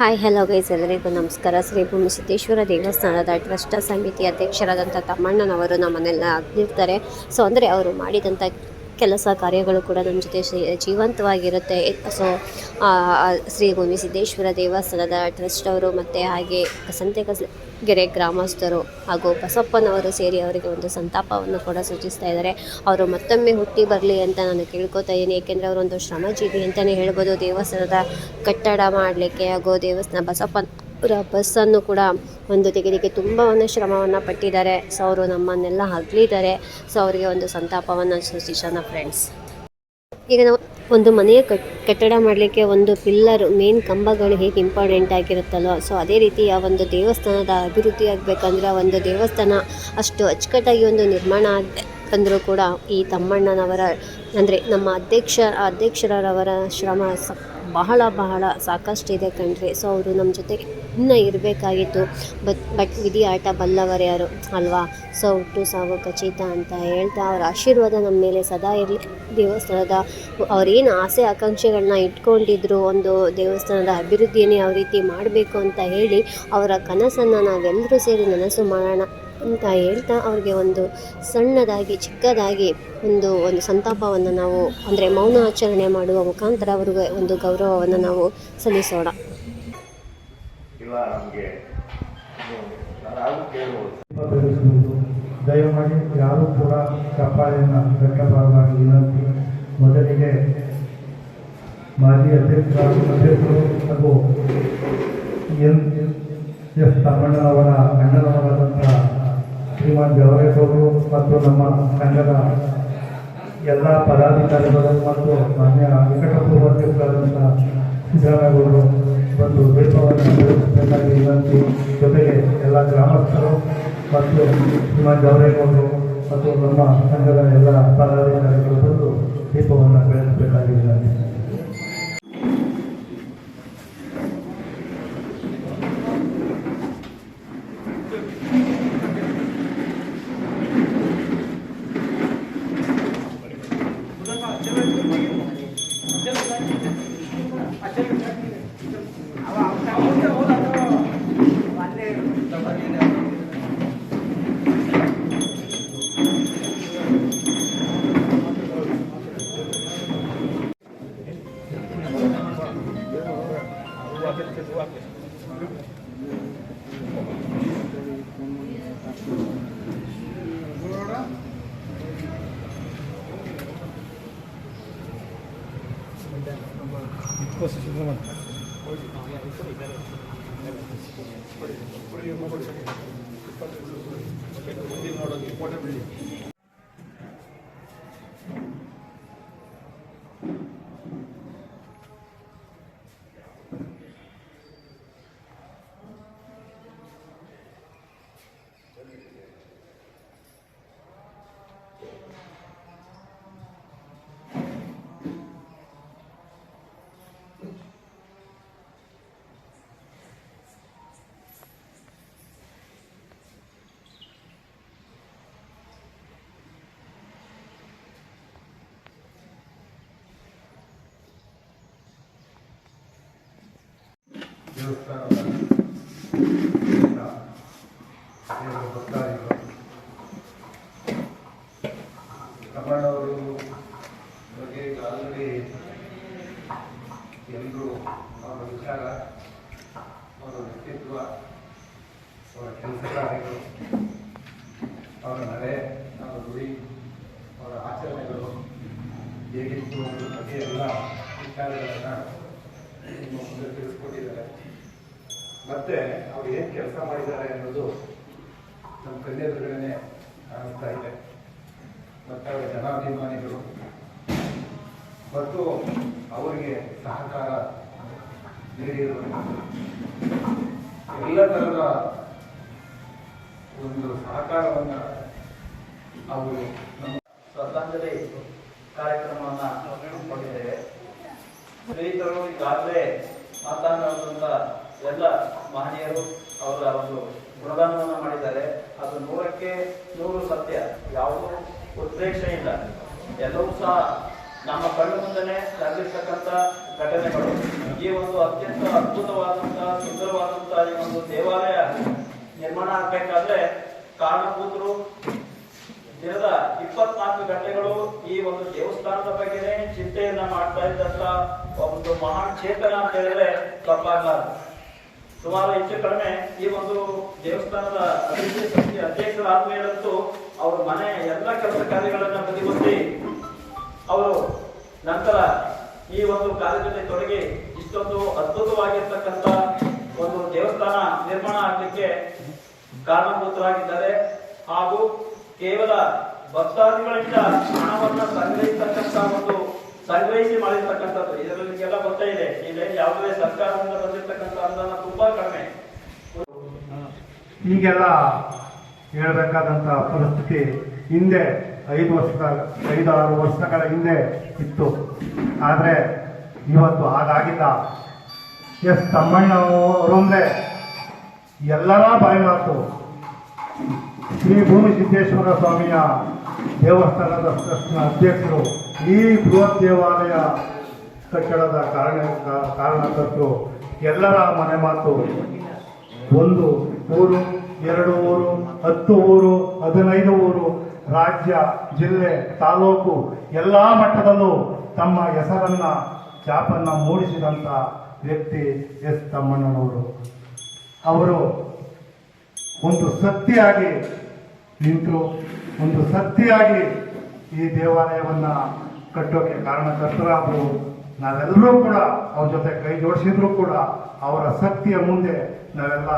Hi hello guys, ಎಲ್ಲರಿಗೂ ನಮಸ್ಕಾರ. ಶ್ರೀ ಭೂಮಿ ಸಿದ್ದೇಶ್ವರ ದೇವಸ್ಥಾನದ ಟ್ರಸ್ಟ್ ಸಮಿತಿ ಅಧ್ಯಕ್ಷರಾದಂಥ ತಮ್ಮಣ್ಣನವರು ನಮ್ಮನ್ನೆಲ್ಲ ಆಗಿರ್ತಾರೆ. ಸೊ ಅಂದರೆ ಅವರು ಮಾಡಿದಂಥ ಕೆಲಸ ಕಾರ್ಯಗಳು ಕೂಡ ನಮ್ಮ ಜೊತೆ ಜೀವಂತವಾಗಿರುತ್ತೆ. ಸೊ ಶ್ರೀ ಭೂಮಿ ಸಿದ್ದೇಶ್ವರ ದೇವಸ್ಥಾನದ ಟ್ರಸ್ಟ್ ಅವರು ಮತ್ತು ಹಾಗೆ ಸಂತೆಗೆರೆ ಗ್ರಾಮಸ್ಥರು ಹಾಗೂ ಬಸಪ್ಪನವರು ಸೇರಿ ಅವರಿಗೆ ಒಂದು ಸಂತಾಪವನ್ನು ಕೂಡ ಸೂಚಿಸ್ತಾ ಇದ್ದಾರೆ. ಅವರು ಮತ್ತೊಮ್ಮೆ ಹುಟ್ಟಿ ಬರಲಿ ಅಂತ ನಾನು ಕೇಳ್ಕೊತಾ ಇದ್ದೀನಿ. ಏಕೆಂದರೆ ಅವರೊಂದು ಶ್ರಮಜೀವಿ ಅಂತಲೇ ಹೇಳ್ಬೋದು. ದೇವಸ್ಥಾನದ ಕಟ್ಟಡ ಮಾಡಲಿಕ್ಕೆ ಹಾಗೂ ದೇವಸ್ಥಾನ ಬಸಪ್ಪನವರ ಬಸ್ಸನ್ನು ಕೂಡ ಒಂದು ತೆಗೆದಕ್ಕೆ ತುಂಬ ಶ್ರಮವನ್ನು ಪಟ್ಟಿದ್ದಾರೆ. ಸೊ ಅವರು ನಮ್ಮನ್ನೆಲ್ಲ ಅಗಲಿದ್ದಾರೆ. ಸೊ ಅವರಿಗೆ ಒಂದು ಸಂತಾಪವನ್ನು ಸೂಚಿಸೋಣ ಫ್ರೆಂಡ್ಸ್. ಈಗ ನಾವು ಒಂದು ಮನೆಯ ಕಟ್ಟಡ ಮಾಡಲಿಕ್ಕೆ ಒಂದು ಪಿಲ್ಲರ್ ಮೇನ್ ಕಂಬಗಳು ಹೇಗೆ ಇಂಪಾರ್ಟೆಂಟ್ ಆಗಿರುತ್ತಲ್ಲೋ, ಸೊ ಅದೇ ರೀತಿ ಆ ಒಂದು ದೇವಸ್ಥಾನದ ಅಭಿವೃದ್ಧಿ ಆಗಬೇಕಂದ್ರೆ ಒಂದು ದೇವಸ್ಥಾನ ಅಷ್ಟು ಅಚ್ಚುಕಟ್ಟಾಗಿ ಒಂದು ನಿರ್ಮಾಣ ಆಗಬೇಕಂದ್ರೂ ಕೂಡ ಈ ತಮ್ಮಣ್ಣನವರ ಅಂದರೆ ನಮ್ಮ ಅಧ್ಯಕ್ಷರವರ ಶ್ರಮ ಬಹಳ ಸಾಕಷ್ಟಿದೆ ಕಣ್ರಿ. ಸೊ ಅವರು ನಮ್ಮ ಜೊತೆಗೆ ಇನ್ನೂ ಇರಬೇಕಾಗಿತ್ತು. ಬಟ್ ವಿಧಿ ಆಟ ಬಲ್ಲವರು ಯಾರು ಅಲ್ವಾ. ಸೊ ಹುಟ್ಟು ಸಾವು ಖಚಿತ ಅಂತ ಹೇಳ್ತಾ ಅವರ ಆಶೀರ್ವಾದ ನಮ್ಮ ಮೇಲೆ ಸದಾ ಇರಲಿ. ದೇವಸ್ಥಾನದ ಅವರೇನು ಆಸೆ ಆಕಾಂಕ್ಷೆಗಳನ್ನ ಇಟ್ಕೊಂಡಿದ್ರು, ಒಂದು ದೇವಸ್ಥಾನದ ಅಭಿವೃದ್ಧಿಯನ್ನು ಯಾವ ರೀತಿ ಮಾಡಬೇಕು ಅಂತ ಹೇಳಿ ಅವರ ಕನಸನ್ನು ನಾವೆಲ್ಲರೂ ಸೇರಿ ನನಸು ಮಾಡೋಣ ಅಂತ ಹೇಳ್ತಾ ಅವ್ರಿಗೆ ಒಂದು ಸಣ್ಣದಾಗಿ ಚಿಕ್ಕದಾಗಿ ಒಂದು ಸಂತಾಪವನ್ನು ನಾವು ಅಂದರೆ ಮೌನ ಆಚರಣೆ ಮಾಡುವ ಮುಖಾಂತರ ಅವ್ರಿಗೆ ಒಂದು ಗೌರವವನ್ನು ನಾವು ಸಲ್ಲಿಸೋಣ. ದಯಮಾಡಿ ಯಾರೂ ಕೂಡ ಚಪ್ಪಾಳೆಯನ್ನು ಕಟ್ಟಬಾರದಾಗಿ ವಿನಂತಿ. ಮೊದಲಿಗೆ ಮಾಜಿ ಅಧ್ಯಕ್ಷರು ಹಾಗೂ ಎಸ್ ತಮ್ಮಣ್ಣನವರ ಅಣ್ಣನವರಾದಂಥ ಶ್ರೀಮಾನ್ ದೇವರೇಗೌಡರು ಮತ್ತು ನಮ್ಮ ಸಂಘದ ಎಲ್ಲ ಪದಾಧಿಕಾರಿಗಳು ಮತ್ತು ಮಾನ್ಯ ನಿಕಟಪೂರ್ವಕರಾದಂಥ ಸಿದ್ದರಾಮೇಗೌಡರು ಒಂದು ದೀಪವನ್ನು ಬೆಳೆಸಬೇಕಾಗಿ ವಿನಂತಿ. ಜೊತೆಗೆ ಎಲ್ಲ ಗ್ರಾಮಸ್ಥರು ಮತ್ತು ಶ್ರೀಮಾನ್ ದೇವರೇಗೌಡರು ಮತ್ತು ನಮ್ಮ ಸಂಘದ ಎಲ್ಲ ಪದಾಧಿಕಾರಿಗಳು ಬಂದು ದೀಪವನ್ನು ಬೆಳೆಸಬೇಕಾಗಿ ವಿನಂತಿ. ದೇವಸ್ಥಾನದ ಭಕ್ತಾದಿಗಳು ತಮ್ಮಣ್ಣವರು ಬಗ್ಗೆ ಆಲ್ರೆಡಿ ಎಲ್ಲರೂ ಅವರ ವಿಚಾರ, ಅವರ ವ್ಯಕ್ತಿತ್ವ, ಅವರ ಕೆಲಸ ಕಾರ್ಯಗಳು, ಅವರ ನಡೆ, ಅವರ ನುಡಿ, ಅವರ ಆಚರಣೆಗಳು ಹೇಗಿತ್ತು ಅನ್ನೋದ್ರ ಬಗ್ಗೆ ಎಲ್ಲ ವಿಚಾರಗಳನ್ನು ನಿಮ್ಮ ಮುಂದೆ ತಿಳಿಸ್ಕೊಟ್ಟಿದ್ದಾರೆ. ಮತ್ತೆ ಅವ್ರು ಏನು ಕೆಲಸ ಮಾಡಿದ್ದಾರೆ ಅನ್ನೋದು ನಮ್ಮ ಕಣ್ಣೆದುರುಗಡೆ ಕಾಣಿಸ್ತಾ ಇದೆ. ಮತ್ತು ಅವರ ಜನಾಭಿಮಾನಿಗಳು ಮತ್ತು ಅವರಿಗೆ ಸಹಕಾರ ನೀಡಿರುವ ಎಲ್ಲ ಥರದ ಒಂದು ಸಹಕಾರವನ್ನು ಅವರು ನಮ್ಮ ಶ್ರದ್ಧಾಂಜಲಿ ಕಾರ್ಯಕ್ರಮವನ್ನು ಹಮ್ಮಿಕೊಂಡಿದ್ದೇವೆ. ಸ್ನೇಹಿತರು ಈಗಾಗಲೇ ಮಾತನಾಡುವಂಥ ಎಲ್ಲ ಮಹನೀಯರು ಅವರ ಒಂದು ಗುಣಗಾನವನ್ನು ಮಾಡಿದ್ದಾರೆ. ಅದು 100ಕ್ಕೆ 100 ಸತ್ಯ. ಯಾವುದೂ ಉದ್ದೇಶ ಇಲ್ಲ. ಎಲ್ಲವೂ ಸಹ ನಮ್ಮ ಕಣ್ಣು ಮುಂದೆನೆ ನಡೆದಿರ್ತಕ್ಕಂಥ ಘಟನೆಗಳು. ಈ ಈ ಒಂದು ಅತ್ಯಂತ ಅದ್ಭುತವಾದಂತಹ ಸುಂದರವಾದಂತಹ ಈ ಒಂದು ದೇವಾಲಯ ನಿರ್ಮಾಣ ಆಗ್ಬೇಕಾದ್ರೆ ಕಾರಣಭೂತರು ದಿನದ 24 ಗಂಟೆಗಳು ಈ ಒಂದು ದೇವಸ್ಥಾನದ ಬಗ್ಗೆನೇ ಚಿಂತೆಯನ್ನ ಮಾಡ್ತಾ ಇದ್ದಂತ ಒಂದು ಮಹಾನ್ ಚೇತನ ಅಂತ ಹೇಳಿದ್ರೆ ತಪ್ಪಾಗಲಾರದು. ಸುಮಾರು ಹೆಚ್ಚು ಕಡಿಮೆ ಈ ಒಂದು ದೇವಸ್ಥಾನದ ಅಭಿವೃದ್ಧಿ ಸಮಿತಿ ಅಧ್ಯಕ್ಷರಾದ ಮೇಲಂತೂ ಅವ್ರ ಮನೆ ಎಲ್ಲ ಕೆಲಸ ಕಾರ್ಯಗಳನ್ನ ಬದಿಗೊತ್ತಿ ಅವರು ನಂತರ ಈ ಒಂದು ಕಾರ್ಯದಲ್ಲಿ ತೊಡಗಿ ಇಷ್ಟೊಂದು ಅದ್ಭುತವಾಗಿರ್ತಕ್ಕಂಥ ಒಂದು ದೇವಸ್ಥಾನ ನಿರ್ಮಾಣ ಆಗಲಿಕ್ಕೆ ಕಾರಣಭೂತರಾಗಿದ್ದಾರೆ. ಹಾಗೂ ಕೇವಲ ಭಕ್ತಾದಿಗಳಿಂದ ಹಣವನ್ನ ಸಂಗ್ರಹಿಸಿ ಮಾಡಿರ್ತಕ್ಕಂಥದ್ದು. ಇದರಲ್ಲಿ ಎಲ್ಲ ಗೊತ್ತೇ ಇದೆ, ಇಲ್ಲಿ ಯಾವುದೇ ಸರ್ಕಾರದಿಂದ ಬಂದಿರತಕ್ಕಂಥ ಅನುದಾನ ತುಂಬಾ ಕಡಿಮೆ. ಈಗೆಲ್ಲ ಹೇಳಬೇಕಾದಂಥ ಪರಿಸ್ಥಿತಿ ಹಿಂದೆ 5-6 ವರ್ಷಗಳ ಹಿಂದೆ ಇತ್ತು. ಆದರೆ ಇವತ್ತು ಹಾಗಾಗಿಲ್ಲ. ಎಸ್ ತಮ್ಮಣ್ಣವರಂದ್ರೆ ಎಲ್ಲರ ಬಾಯಿ ಮಾತು. ಶ್ರೀ ಭೂಮಿ ಸಿದ್ದೇಶ್ವರ ಸ್ವಾಮಿಯ ದೇವಸ್ಥಾನದ ಅಧ್ಯಕ್ಷರು, ಈ ಬೃಹತ್ ದೇವಾಲಯ ಕಟ್ಟಡದ ಕಾರಣಕರ್ತರು, ಎಲ್ಲರ ಮನೆ ಮಾತು. 1 ಊರು, 2 ಊರು, 10 ಊರು, 15 ಊರು, ರಾಜ್ಯ, ಜಿಲ್ಲೆ, ತಾಲೂಕು ಎಲ್ಲ ಮಟ್ಟದಲ್ಲೂ ತಮ್ಮ ಹೆಸರನ್ನ ಛಾಪನ್ನ ಮೂಡಿಸಿದಂಥ ವ್ಯಕ್ತಿ ಎಸ್ ತಮ್ಮಣ್ಣನವರು. ಅವರು ಒಂದು ಸತ್ಯಾಗಿ ನಿಂತರು, ಒಂದು ಸತ್ಯಾಗಿ ಈ ದೇವಾಲಯವನ್ನ ಕಟ್ಟೋಕೆ ಕಾರಣಕರ್ತರಾದರು. ನಾವೆಲ್ಲರೂ ಕೂಡ ಅವ್ರ ಜೊತೆ ಕೈ ಜೋಡಿಸಿದ್ರು ಕೂಡ ಅವರ ಶಕ್ತಿಯ ಮುಂದೆ ನಾವೆಲ್ಲ